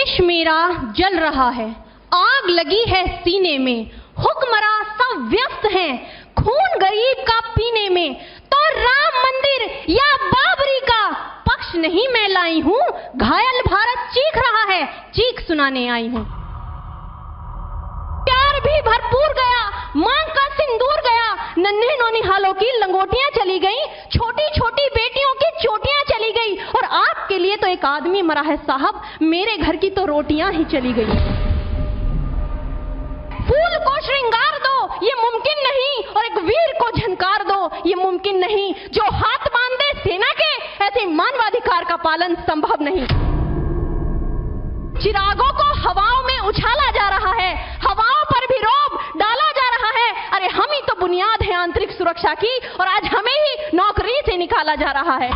देश मेरा जल रहा है, आग लगी है सीने में, हुक्मरां सब व्यस्त हैं खून गरीब का पीने में, तो राम मंदिर या बाबरी का पक्ष नहीं मैं लाई हूं, घायल भारत चीख रहा है, चीख सुनाने आई हूं। प्यार भी भरपूर गया, मांग का सिंदूर गया, नन्हे नौनिहालों की लंगोटियां चली गई, छोटी छोटी बेटियों की चोटियां चली गई, और आपके लिए तो एक आदमी मरा है साहब, मेरे घर की तो रोटियां ही चली गई। फूल को श्रृंगार दो ये मुमकिन नहीं, और एक वीर को झनकार दो ये मुमकिन नहीं, जो हाथ बांधे सेना के ऐसे मानवाधिकार का पालन संभव नहीं। चिरागों को हवाओं में उछाला जा रहा है, हवाओं पर भी रौब डाला जा रहा है। अरे हम ही तो बुनियाद है आंतरिक सुरक्षा की, और आज हमें ही नौकरी से निकाला जा रहा है।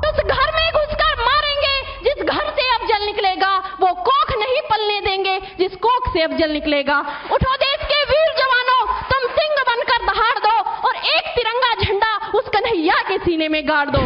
उस घर में घुसकर मारेंगे जिस घर से अब जल निकलेगा, वो कोख नहीं पलने देंगे जिस कोख से अब जल निकलेगा। उठो देश के वीर जवानों, तुम सिंह बनकर दहाड़ दो, और एक तिरंगा झंडा उस कन्हैया के सीने में गाड़ दो।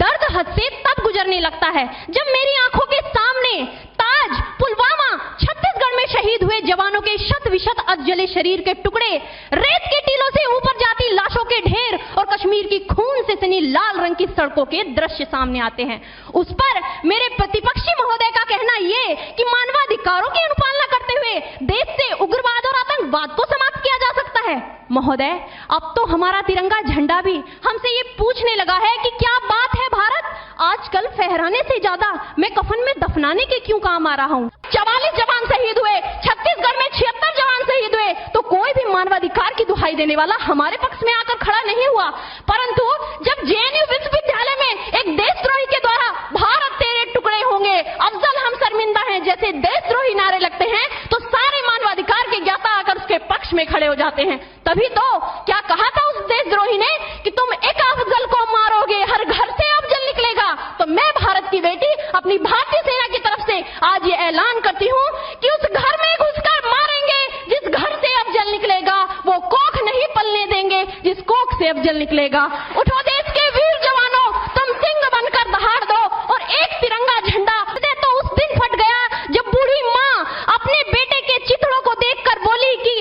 दर्द हद से तब गुजरने लगता है जब मेरी आंखों के सामने ताज, पुलवामा, छत्तीसगढ़ में शहीद हुए जवानों के शत विशत अधजले शरीर के टुकड़े, रेत के टीलों से ऊपर जाती लाशों के ढेर, और कश्मीर की खून से सनी लाल रंग की सड़कों के दृश्य सामने आते हैं। उस पर मेरे प्रतिपक्षी महोदय का कहना ये कि मानवाधिकारों की अनुपालना करते हुए देश से उग्रवाद और आतंकवाद को समाप्त किया जा सकता है। महोदय, अब तो हमारा तिरंगा झंडा भी हमसे ये पूछने लगा है कि क्या बात है भारत, आजकल फहराने से ज्यादा मैं कफन में दफनाने के क्यों काम आ रहा हूँ। 44 जवान शहीद हुए, छत्तीसगढ़ में 76 जवान शहीद हुए, तो कोई भी मानवाधिकार की दुहाई देने वाला हमारे पक्ष में आकर खड़ा नहीं हुआ। परंतु जब जेएनयू विश्वविद्यालय में एक देशद्रोही के द्वारा भारत तेरे टुकड़े होंगे, अफजल हम शर्मिंदा हैं जैसे देशद्रोही नारे लगते हैं, तो सारे मानवाधिकार के ज्ञाता आकर उसके पक्ष में खड़े हो जाते हैं। तभी तो क्या कहा था उस देशद्रोही ने कि तुम एक अफजल को मारोगे, हर घर से अफजल निकलेगा। तो मैं भारत की बेटी अपनी भारतीय सेना की तरफ से आज ये ऐलान करती हूँ कि उस घर में घुसकर मारेंगे जिस घर से अफजल निकलेगा, वो कोख नहीं पलने देंगे जिस कोख से अफजल निकलेगा। उठो देश के वीर जवानों, तुम सिंह बनकर दहाड़ दो, और एक तिरंगा झंडा तो उस दिन फट गया जब बूढ़ी माँ अपने बेटे के चिथड़ों को देखकर बोली कि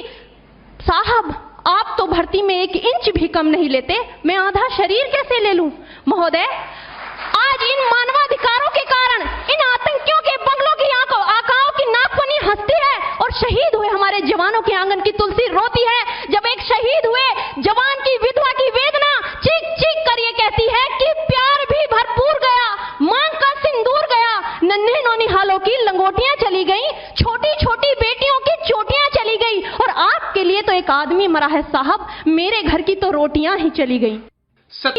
साहब आप तो भर्ती में 1 इंच भी कम नहीं लेते, मैं आधा शरीर कैसे ले लूं। महोदय, आज इन मानवाधिकारों के कारण इन आतंकियों के बंगलों की आकाओं की नागफनी हंसती है, और शहीद हुए हमारे जवानों के आंगन की तुलसी रोती है। जब एक शहीद हुए जवान की विधवा की वेदना चीख चीख कर ये कहती है कि प्यार भी भरपूर गया, मांग का सिंदूर गया, नन्हे नौनिहालों की लंगोटियां चली गई, छोटी छोटी बेटियों की चोटियां चली गई, और आपके लिए तो एक आदमी मरा है साहब, मेरे घर की तो रोटियां ही चली गई।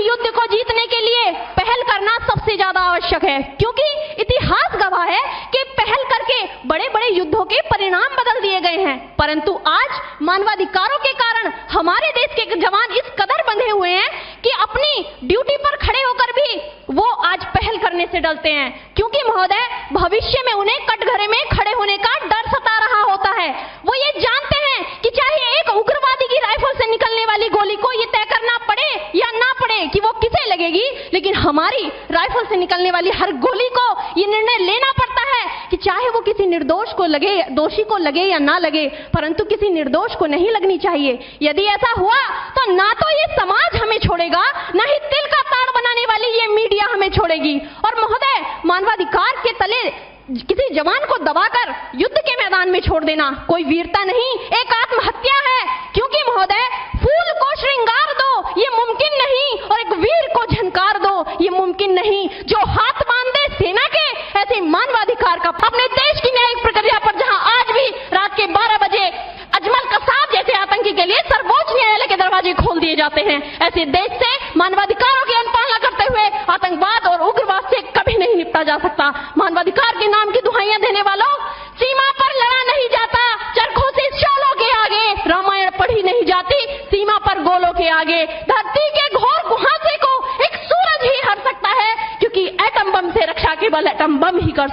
युद्ध को जीतने के लिए पहल करना सबसे ज्यादा आवश्यक है, क्योंकि इतिहास गवाह है कि पहल करके बड़े बड़े युद्धों के परिणाम बदल दिए गए हैं। परंतु आज मानवाधिकारों के कारण हमारे देश के जवान इस कदर बंधे हुए हैं कि अपनी ड्यूटी पर खड़े होकर भी वो आज पहल करने से डरते हैं, क्योंकि महोदय भविष्य में उन्हें कटघरे में खड़े होने का डर सता रहा होता है। वो ये जानते हैं कि चाहे एक उग्रवादी की राइफल से निकलने वाली गोली को ये तय करना पड़े या ना पड़े कि वो किसे लगेगी, लेकिन हमारी राइफल से निकलने वाली हर गोली को ये निर्णय लेना पड़ता है कि चाहे वो किसी निर्दोष को लगे, दोषी को लगे या ना लगे, परंतु किसी निर्दोष को नहीं लगनी चाहिए। यदि ऐसा हुआ तो ना तो ये समाज हमें छोड़ेगा, ना ही तिल का ताड़ बनाने वाली ये मीडिया हमें छोड़ेगी। और महोदय, मानवाधिकार के तले किसी जवान को दबाकर युद्ध के मैदान में छोड़ देना कोई वीरता नहीं, एक आत्महत्या है। क्योंकि महोदय, फूल को श्रृंगार दो ये मुमकिन नहीं, और एक वीर को झनकार दो ये मुमकिन नहीं, जो हाथ बांधे सेना के ऐसे मानवाधिकार का। अपने देश की न्यायिक प्रक्रिया पर जहां आज भी रात के 12 बजे अजमल कसाब जैसे आतंकी के लिए सर्वोच्च न्यायालय के दरवाजे खोल दिए जाते हैं, ऐसे देश से मानवाधिकारों की अनुपालना करते हुए आतंकवाद और उग्रवाद से कभी नहीं निपटा जा सकता। मानवाधिकार के नाम की दुहाइयां देने वालों, सीमा पर लड़ा नहीं जाता चरखों से शोलों के आगे, रामायण पढ़ी नहीं जाती सीमा पर गोलों के आगे। धरती के घोर कुहासे को एक सूरज ही हर सकता है, क्योंकि एटम बम से रक्षा केवल एटम बम ही कर